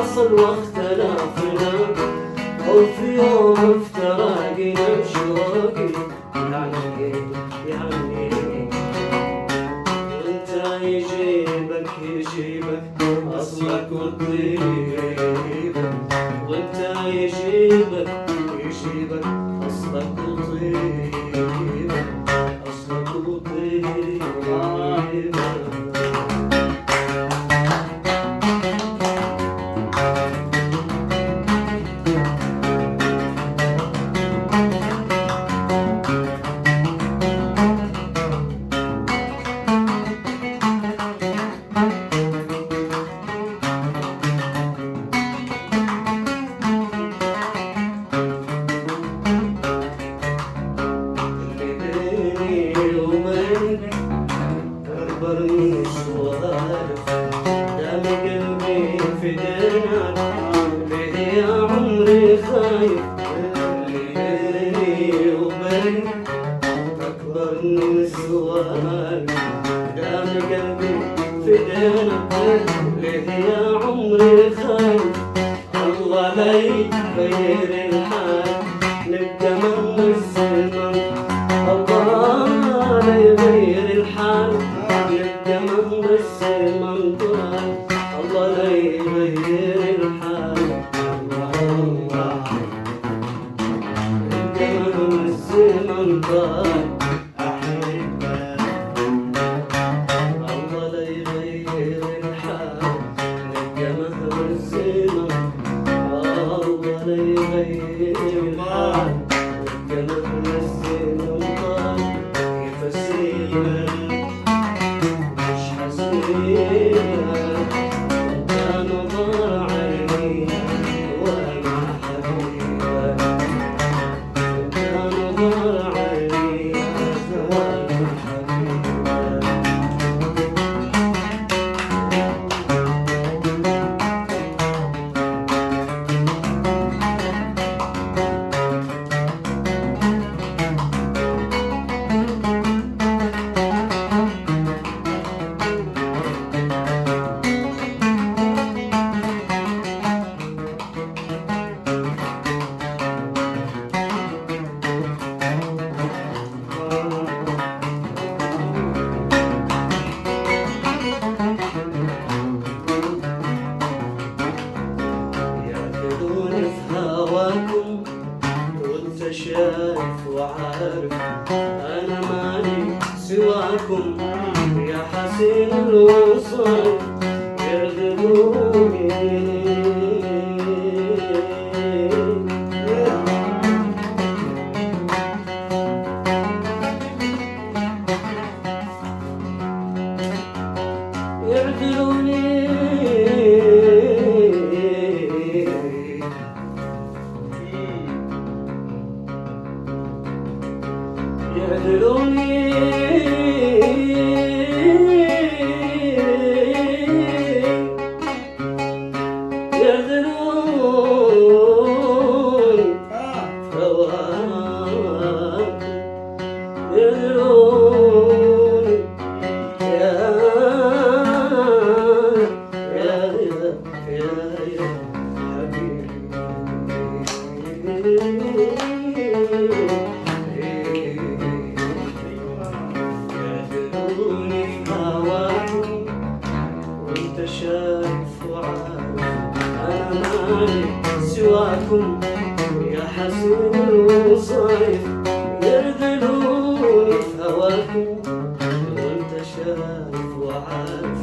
حصل واختلافنا أو في يوم افتراقنا بشوقي يعني وانت يجيبك أصلك وطيبك وانت يجيبك أصلك وطيبك أصلك وطيبك. أكبر من السوالف دام قلبي في دينك ليه يا عمري خايف اللي بيني وبينك أكبر من السوالف دام قلبي في دينك ليه يا عمري خايف الله لا يغير الحال نبقى من الزمن الله لا يغير الحال نبقى من الزمن طال الله لا يغير الحال الله نبقى من الزمن طال أحبك الله لا يغير الحال نبقى مهما الزمن الله لا يغير الحال نبقى مهما الزمن طال يفسينا مش حزينة وانت نظر عيني وانا حبيبك وانت نظر عيني وانا حبيبك. وانت شايف وعارف انا مالي سواكم يا حسين الوصال يعذبوني وانت شايف وعارف انا مالي سواكم يا حسين الوصايف يرذلوني في هواكم وانت شايف وعارف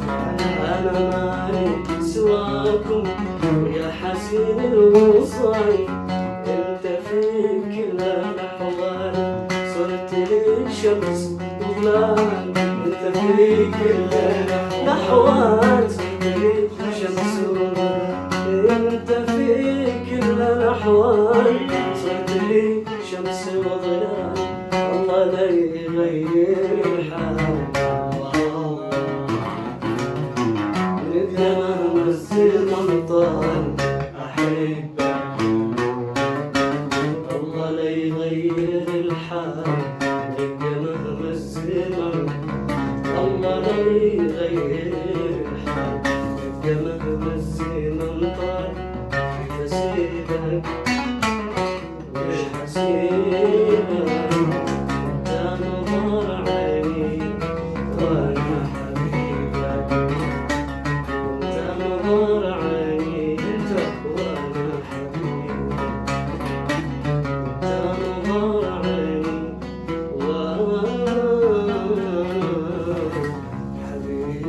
انا مالي سواكم يا حسين الوصايف انت فيك كل الاحوال صرت لي شمس وظلال انت فيك كل الأحوال صرت لي شمس وظلال انت فيك كل الأحوال صرت لي شمس وظلال الله لا يغير الحال نبقى مهما الزمن طال أحبك الله لا يغير الحال نبقى مهما الزمن الله لا يغير الحال نبقى مهما الزمن طال نظرك مش حسيبك، انت نظر عيني وانا حبيبك، انت نظر عيني انت وانا حبيبك، انت نظر عيني وانا حبيبك.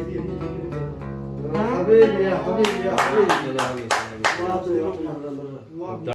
حبيبي يا حبيبي يا حبيبي. الله يسلمك. ما أعطي رحمة.